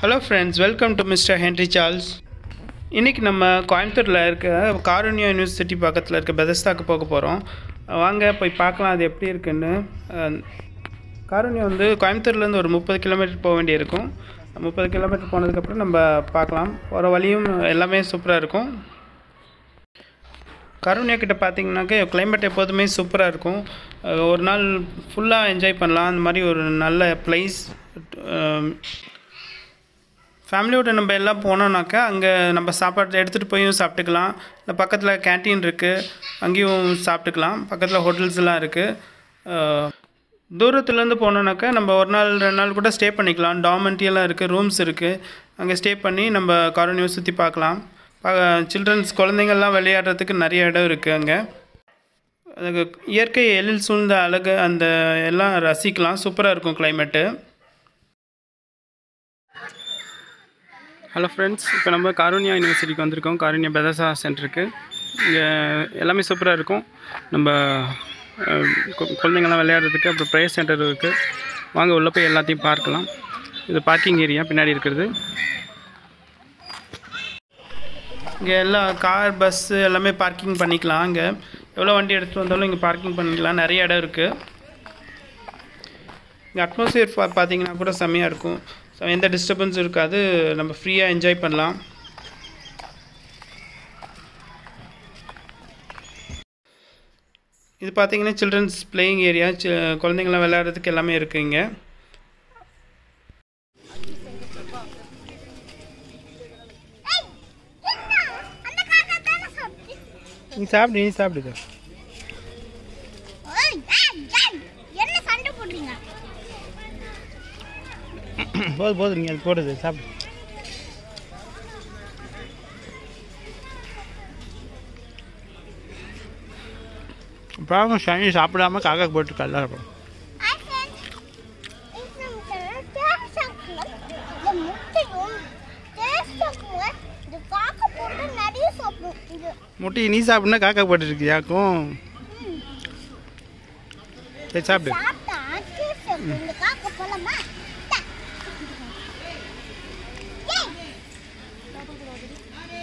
Hello friends, welcome to mister Henry Charles. இன்றைக்கி நம்ம கோயம்புத்தூரில் இருக்க காருண்யா யூனிவர்சிட்டி பக்கத்தில் இருக்க பெதஸ்தாக்கு போக போகிறோம். வாங்க போய் பார்க்கலாம் அது எப்படி இருக்குன்னு. காருண்யா வந்து கோயம்புத்தூர்லேருந்து ஒரு 30 கிலோமீட்டர் போக வேண்டியிருக்கும். 30 கிலோமீட்டர் போனதுக்கப்புறம் நம்ம பார்க்கலாம். போகிற வழியும் எல்லாமே சூப்பராக இருக்கும். காருண்யா கிட்ட பார்த்தீங்கன்னாக்க கிளைமேட் எப்போதுமே சூப்பராக இருக்கும். ஒரு நாள் ஃபுல்லாக என்ஜாய் பண்ணலாம். அந்த மாதிரி ஒரு நல்ல ப்ளேஸ். ஃபேமிலியோடு நம்ம எல்லாம் போனோம்னாக்கா அங்கே நம்ம சாப்பாடு எடுத்துகிட்டு போயும் சாப்பிட்டுக்கலாம். இல்லை பக்கத்தில் கேன்டீன் இருக்குது, அங்கேயும் சாப்பிட்டுக்கலாம். பக்கத்தில் ஹோட்டல்ஸ்லாம் இருக்குது. தூரத்துலேருந்து போனோம்னாக்கா நம்ம ஒரு நாள் 2 நாள் கூட ஸ்டே பண்ணிக்கலாம். டார்மெண்ட்ரியெல்லாம் இருக்குது, ரூம்ஸ் இருக்குது. அங்கே ஸ்டே பண்ணி நம்ம காருண்யாவை சுற்றி பார்க்கலாம். சில்ட்ரன்ஸ் குழந்தைங்கள்லாம் விளையாடுறதுக்கு நிறைய இடம் இருக்குது. அங்கே அதுக்கு இயற்கை எழில் சூழ்ந்த அழகு அந்த எல்லாம் ரசிக்கலாம். சூப்பராக இருக்கும் கிளைமேட்டு. ஹலோ ஃப்ரெண்ட்ஸ், இப்போ நம்ம காருண்யா யூனிவர்சிட்டிக்கு வந்திருக்கோம். காருண்யா பெதஸ்தா சென்டருக்கு. இங்கே எல்லாமே சூப்பராக இருக்கும். நம்ம குழந்தைங்கள்லாம் விளையாடுறதுக்கு அப்புறம் ப்ரேயர் சென்டர் இருக்குது. வாங்க உள்ளே போய் எல்லாத்தையும் பார்க்கலாம். இது பார்க்கிங் ஏரியா பின்னாடி இருக்கிறது. இங்கே எல்லா கார், பஸ்ஸு எல்லாமே பார்க்கிங் பண்ணிக்கலாம். இங்கே எவ்வளோ வண்டி எடுத்துகிட்டு வந்தாலும் இங்கே பார்க்கிங் பண்ணிக்கலாம். நிறைய இடம் இருக்குது. இங்கே அட்மாஸ்பியர் பார்த்தீங்கன்னா கூட செம்மையாக இருக்கும். எந்த டிஸ்டர்பன்ஸும் இருக்காது. நம்ம ஃப்ரீயாக என்ஜாய் பண்ணலாம். இது பார்த்தீங்கன்னா சில்ட்ரன்ஸ் பிளேயிங் ஏரியா. குழந்தைங்களாம் விளையாடுறதுக்கு எல்லாமே இருக்குது இங்கே. நீ சாப்பிடுது. போதும் நீங்கள் அது போடுது சாப்பிடு. அப்புறம் சனி சாப்பிடாம காக்கா போட்டுருக்கா. முட்டை நீ சாப்பிட்னா காக்கா போட்டுருக்கியாக்கும். சரி சாப்பிடு.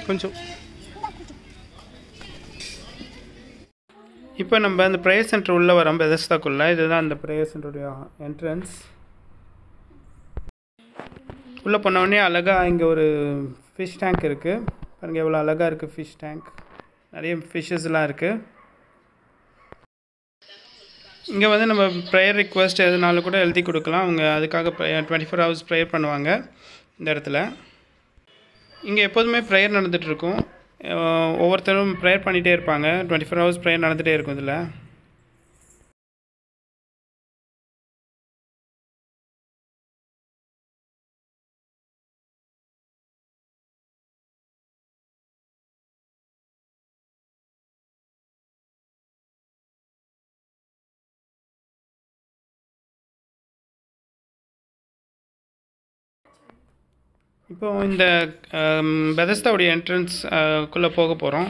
கொஞ்சம் இப்போ நம்ம அந்த ப்ரேயர் சென்டர் உள்ளே வரோம். பெதஸ்தாக்குள்ளே இதுதான் அந்த ப்ரேயர் சென்டருடைய என்ட்ரன்ஸ். உள்ளே போனோடனே அழகாக இங்கே ஒரு ஃபிஷ் டேங்க் இருக்குது. பாருங்கள் எவ்வளோ அழகாக இருக்குது ஃபிஷ் டேங்க். நிறைய ஃபிஷ்ஷஸ்லாம் இருக்குது. இங்கே வந்து நம்ம ப்ரேயர் ரிக்வெஸ்ட் எதுனாலும் கூட எழுதி கொடுக்கலாம். அவங்க அதுக்காக 24 hours ப்ரேயர் பண்ணுவாங்க இந்த இடத்துல. இங்கே எப்போதுமே ப்ரேயர் நடந்துகிட்ருக்கும். ஒவ்வொருத்தரும் ப்ரேயர் பண்ணிகிட்டே இருப்பாங்க. 24 hours ப்ரேயர் நடந்துகிட்டே இருக்கும் இதில். இப்போ இந்த பெதஸ்தாவுடைய என்ட்ரன்ஸ்க்குள்ளே போக போகிறோம்.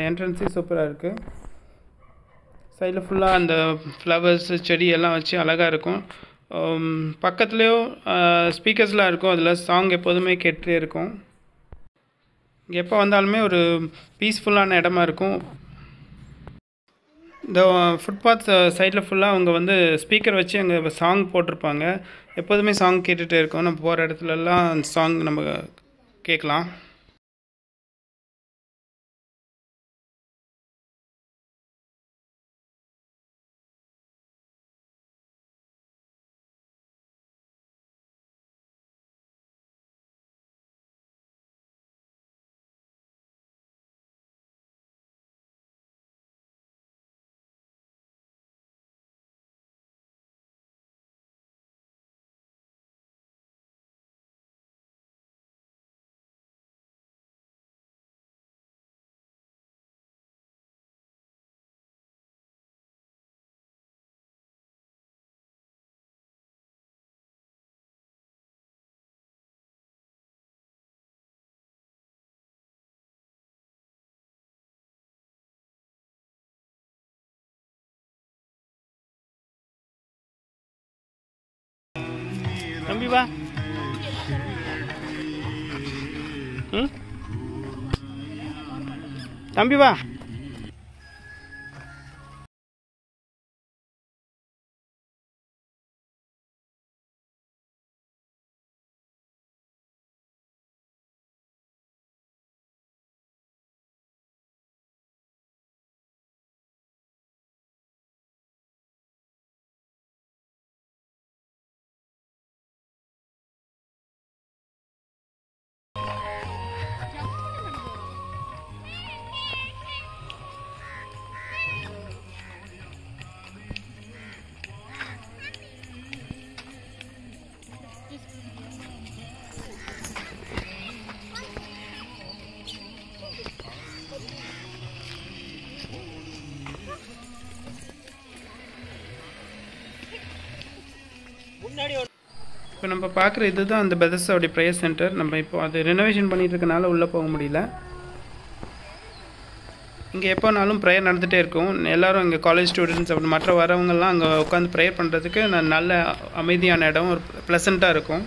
என்ட்ரன்ஸே சூப்பராக இருக்குது. சைடில் ஃபுல்லாக அந்த ஃப்ளவர்ஸ், செடி எல்லாம் வச்சு அழகாக இருக்கும். பக்கத்துலேயும் ஸ்பீக்கர்ஸ்லாம் இருக்கும். அதில் சாங் எப்போதுமே கேட்டுகிட்டே இருக்கும். இங்கே எப்போ வந்தாலுமே ஒரு பீஸ்ஃபுல்லான இடமா இருக்கும். இந்த ஃபுட்பாத் சைடில் ஃபுல்லாக அவங்க வந்து ஸ்பீக்கர் வச்சு அங்கே சாங் போட்டிருப்பாங்க. எப்போதுமே சாங் கேட்டுகிட்டே இருக்கோம். நம்ம போகிற இடத்துலலாம் அந்த சாங் நம்ம கேட்கலாம். தம்பி வா. ம், தம்பி வா. இப்போ நம்ம பார்க்குற இதுதான் அந்த பெதஸ்தாவுடைய ப்ரேயர் சென்டர். நம்ம இப்போ அது ரெனோவேஷன் பண்ணிட்டு இருக்கனால உள்ளே போக முடியல. இங்கே எப்போனாலும் ப்ரேயர் நடந்துகிட்டே இருக்கும். எல்லோரும் இங்கே காலேஜ் ஸ்டூடெண்ட்ஸ் அப்படி மற்ற வரவங்கெல்லாம் அங்கே உட்காந்து ப்ரேயர் பண்ணுறதுக்கு நல்ல அமைதியான இடம், ஒரு ப்ளசண்ட்டாக இருக்கும்.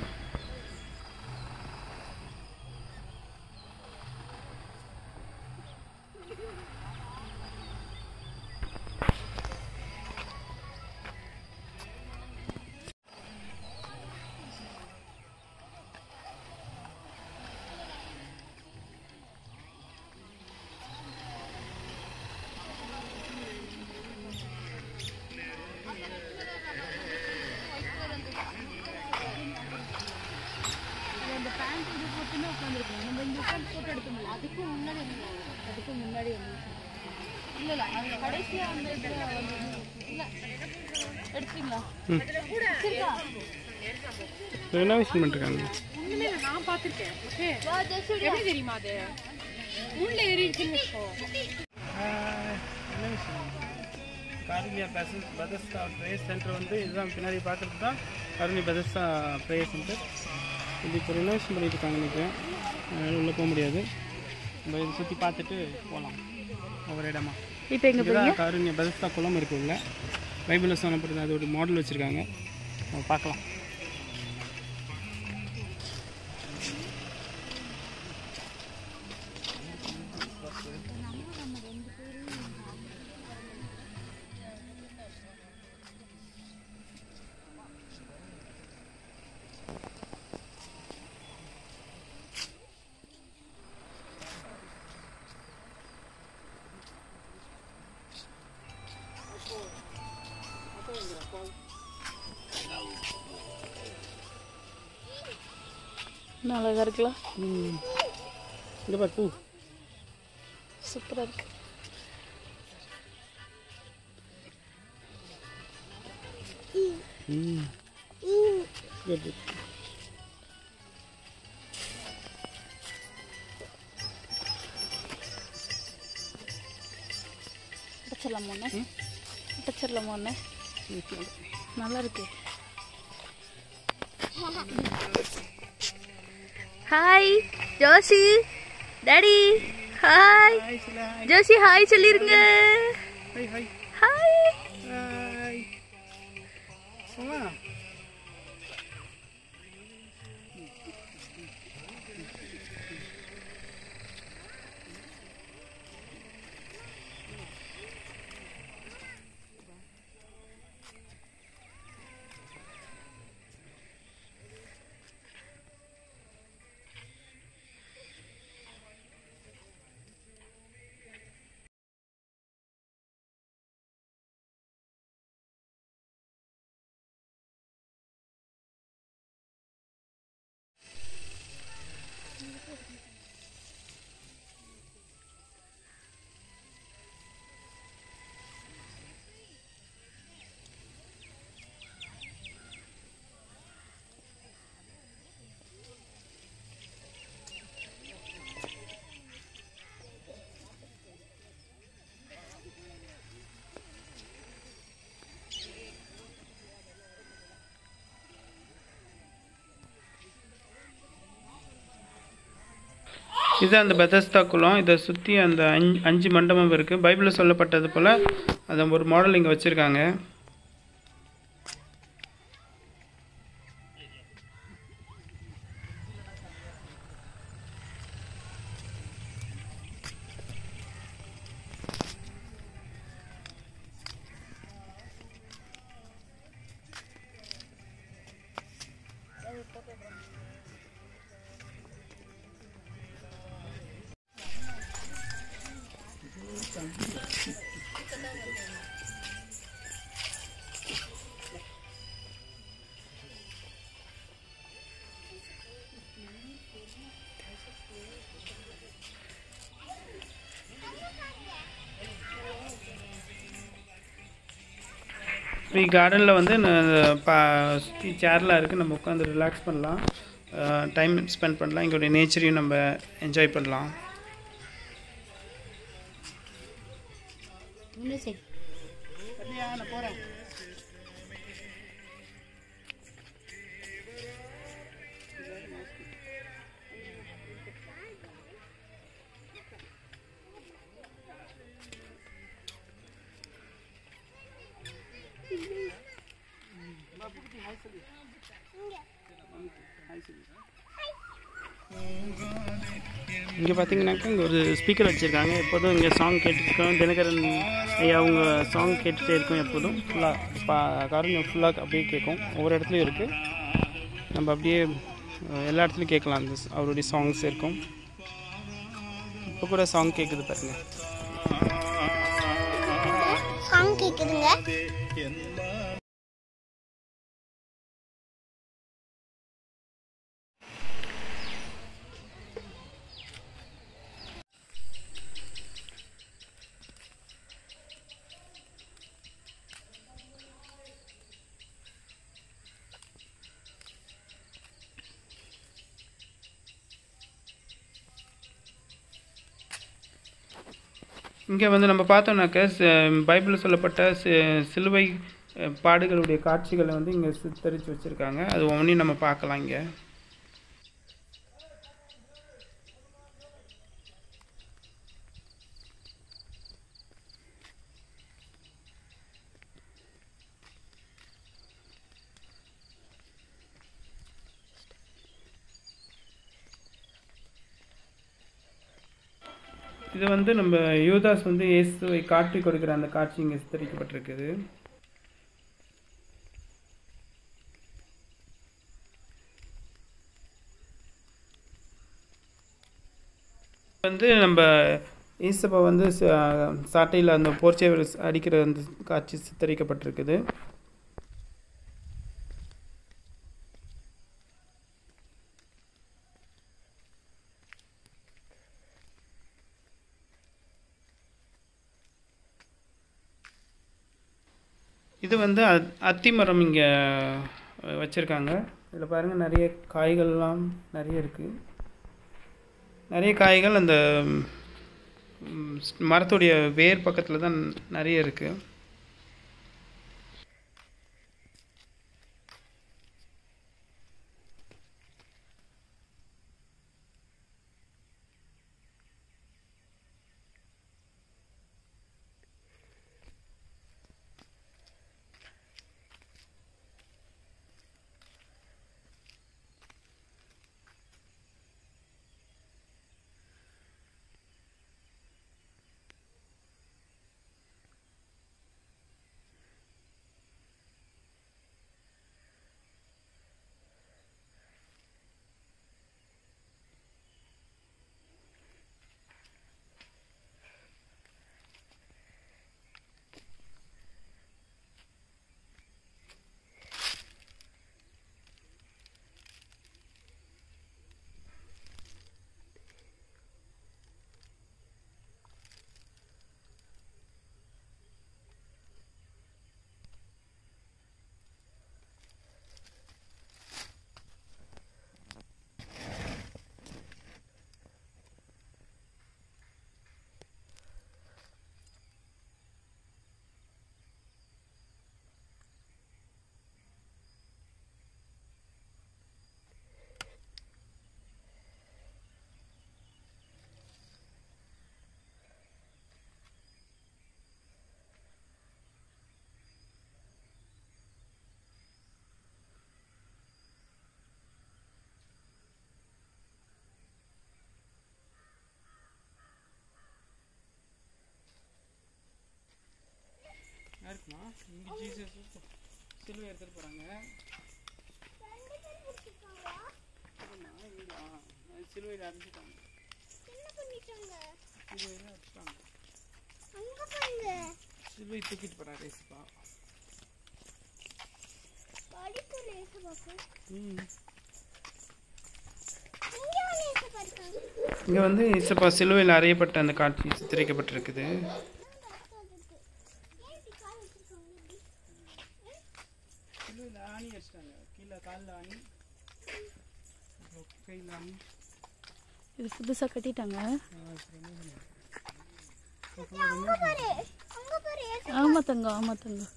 ரெனோவேஷன் பண்ணிருக்காங்க. காருண்யா பெதஸ்தா ப்ரேயர் சென்டர் வந்து இதுதான் பின்னாடி பார்க்குறது தான் காருண்யா பெதஸ்தா ப்ரேயர் சென்டர். இது இப்போ ரெனோவேஷன் பண்ணிட்டு இருக்காங்க நினைக்கிறேன். அதனால் உள்ளே போக முடியாது. நம்ம இதை சுற்றி பார்த்துட்டு போகலாம் ஒவ்வொரு இடமா. இப்போ எங்கே காருண்யா பெதஸ்தா குளம் இருக்குது. உள்ள பைபிளில் சொன்னப்படுது, அது ஒரு மாடல் வச்சுருக்காங்க. நம்ம பார்க்கலாம். அழகா இருக்கலாம். இந்த பாரு பூ சூப்பரா இருக்கு. உடச்சிடலாமோண்ணே நல்லா இருக்கு. Hi Joshi daddy. Hi Joshi, hi சொல்லிருங்க. Hi hi. இது அந்த பெதஸ்தா குளம். இதை சுற்றி அந்த 5 மண்டபம் இருக்குது. பைபிளில் சொல்லப்பட்டது போல் அதை ஒரு மாடல் இங்கே வச்சுருக்காங்க. இப்படி கார்டனில் வந்து சுற்றி சேர்லாம் இருக்குது, நம்ம உட்காந்து ரிலாக்ஸ் பண்ணலாம், டைம் ஸ்பெண்ட் பண்ணலாம், இங்கோடைய நேச்சரையும் நம்ம என்ஜாய் பண்ணலாம். நான் போகிறேன். இங்கே பார்த்தீங்கன்னாக்கா இங்கே ஒரு ஸ்பீக்கர் வச்சுருக்காங்க. எப்போதும் இங்கே சாங் கேட்டுருக்கோம். தினகரன் ஐயா அவங்க சாங் கேட்டுகிட்டே இருக்கும் எப்போதும். ஃபுல்லாக காரணம் ஃபுல்லாக அப்படியே கேட்கும். ஒவ்வொரு இடத்துலையும் இருக்குது. நம்ம அப்படியே எல்லா இடத்துலையும் கேட்கலாம். அந்த அவருடைய சாங்ஸ் இருக்கும். இப்போ கூட சாங் கேட்குது பாருங்க. சாங் கேட்குதுங்க. இங்கே வந்து நம்ம பார்த்தோம்னாக்க பைபிளில் சொல்லப்பட்ட சிலுவை பாடுகளுடைய காட்சிகளை வந்து இங்கே சித்தரித்து வச்சுருக்காங்க. அது ஒவ்வொன்றையும் நம்ம பார்க்கலாம். இங்கே இது வந்து நம்ம யூதாஸ் வந்து இயேசுவை காட்டி கொடுக்குற அந்த காட்சி இங்கே சித்தரிக்கப்பட்டிருக்குது. வந்து நம்ம ஈசப்பா வந்து சாட்டையில் அந்த போர்ச்சேவர் அடிக்கிற அந்த காட்சி சித்தரிக்கப்பட்டிருக்குது. இது வந்து அத்திமரம் இங்கே வச்சுருக்காங்க. இதில் பாருங்கள், நிறைய காய்கள்லாம் நிறைய இருக்குது. நிறைய காய்கள் அந்த மரத்துடைய வேர் பக்கத்தில் தான் நிறைய இருக்குது. இருக்குமா? இங்கே ஜீசஸ் சிலுவை எடுத்துகிட்டு போகிறாங்க. சிலுவையில் அரைஞ்சிட்டாங்க. சிலுவையில் அரைச்சிட்டாங்க. சிலுவை தூக்கிட்டு போகிறாரு ஏசப்பா. இங்கே வந்து ஏசப்பா சிலுவையில் அறையப்பட்ட அந்த காட்சி சித்தரிக்கப்பட்டிருக்குது. இது புதுசாக கட்டிட்டாங்க. ஆமாம் தங்கம், ஆமாம் தங்கம்.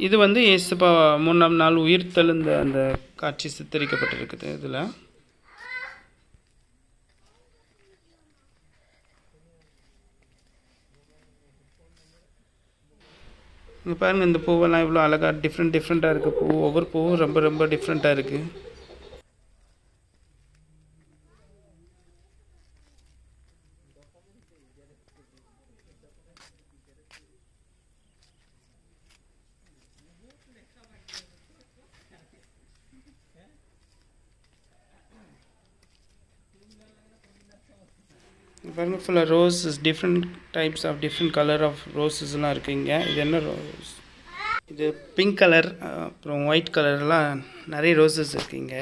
இது வந்து இயேசுப்பா 3ஆம் நாள் உயிர் தெழுந்த அந்த காட்சி சித்தரிக்கப்பட்டிருக்குது. இதில் இங்கே பாருங்கள், இந்த பூவெல்லாம் இவ்வளோ அழகாக டிஃப்ரெண்ட்டாக இருக்குது. பூ ஒவ்வொரு பூவும் ரொம்ப ரொம்ப டிஃப்ரெண்ட்டாக இருக்குது. பாருங்கள், ஃபுல்லாக roses, different types of different colour of ரோஸஸ்லாம் இருக்குங்க. இது என்ன ரோஸ்? இது பிங்க் கலர், அப்புறம் ஒயிட் கலர்லாம் நிறைய ரோஸஸ் இருக்குங்க.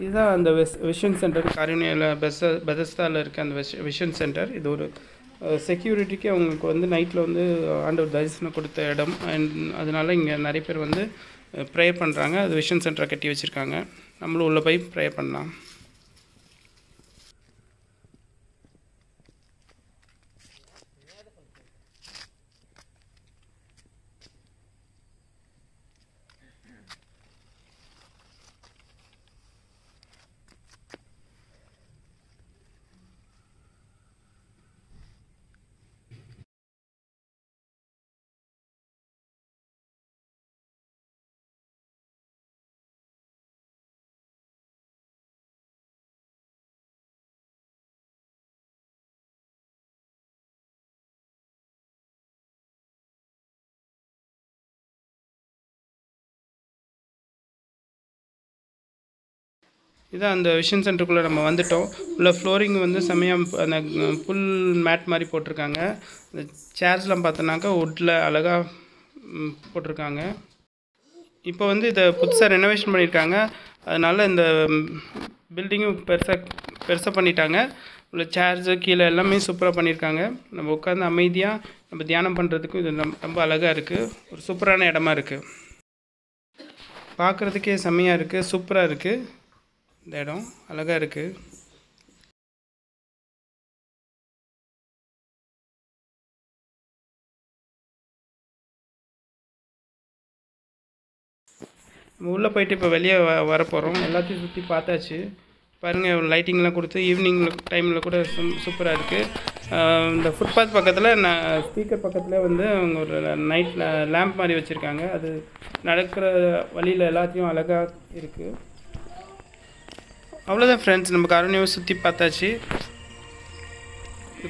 இதுதான் அந்த விஷன் சென்டர், காரினியில் பெதஸ்தாவில் இருக்க அந்த விஷன் சென்டர். இது ஒரு செக்யூரிட்டிக்கு அவங்களுக்கு வந்து நைட்டில் வந்து ஆண்டவர் தரிசனம் கொடுத்த இடம். அண்ட் அதனால் இங்கே நிறைய பேர் வந்து ப்ரேயர் பண்ணுறாங்க. அது விஷன் சென்டரை கட்டி வச்சுருக்காங்க. நம்மளும் உள்ளே போய் ப்ரேயர் பண்ணலாம். இதான் அந்த விஷன் சென்டருக்குள்ளே நம்ம வந்துட்டோம். உள்ள ஃப்ளோரிங் வந்து செம்மையாக அந்த புல் மேட் மாதிரி போட்டிருக்காங்க. இந்த சேர்ஸ்லாம் பார்த்தோன்னாக்கா வுட்டில் அழகாக போட்டிருக்காங்க. இப்போ வந்து இதை புதுசாக ரெனோவேஷன் பண்ணியிருக்காங்க. அதனால் இந்த பில்டிங்கும் பெருசாக பண்ணிட்டாங்க. உள்ள சேர்ஸு கீழே எல்லாமே சூப்பராக பண்ணியிருக்காங்க. நம்ம உட்காந்து அமைதியாக நம்ம தியானம் பண்ணுறதுக்கும் இது ரொம்ப அழகாக இருக்குது. ஒரு சூப்பரான இடமா இருக்குது. பார்க்குறதுக்கே செம்மையாக இருக்குது, சூப்பராக இருக்குது. இந்த இடம் அழகாக இருக்குது. நம்ம உள்ளே போயிட்டு இப்போ வெளியே வரப்போகிறோம். எல்லாத்தையும் சுற்றி பார்த்தாச்சு. பாருங்கள், லைட்டிங்லாம் கொடுத்து ஈவினிங் டைமில் கூட சூப்பராக இருக்குது. இந்த ஃபுட்பாத் பக்கத்தில் ஸ்பீக்கர் பக்கத்தில் வந்து அவங்க ஒரு நைட் லேம்ப் மாதிரி வச்சுருக்காங்க. அது நடக்கிற வழியில் எல்லாத்தையும் அழகாக இருக்குது. அவ்வளோதான் ஃப்ரெண்ட்ஸ், நம்ம காரோனியாவை சுற்றி பார்த்தாச்சு.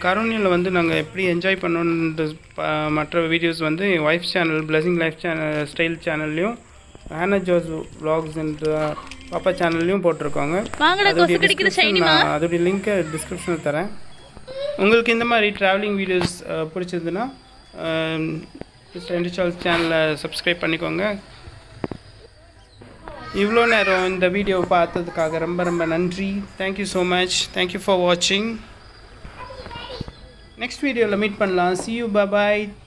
காரோனியாவில் வந்து நாங்கள் எப்படி என்ஜாய் பண்ணோன்ற மற்ற வீடியோஸ் வந்து என் wife channel blessing life channel style சேனல்லையும் ஹானா ஜோஸ் vlogs என்ற பாப்பா சேனல்லையும் போட்டிருக்காங்க. அதோடைய லிங்க்கை டிஸ்கிரிப்ஷனில் தரேன். உங்களுக்கு இந்த மாதிரி ட்ராவலிங் வீடியோஸ் பிடிச்சிருந்துன்னா சேனலை சப்ஸ்கிரைப் பண்ணிக்கோங்க. இவ்வளோ நேரம் இந்த வீடியோவை பார்த்ததுக்காக ரொம்ப ரொம்ப நன்றி. Thank you so much. Thank you for வாட்சிங். நெக்ஸ்ட் வீடியோவில் மீட் பண்ணலாம். See you. Bye bye.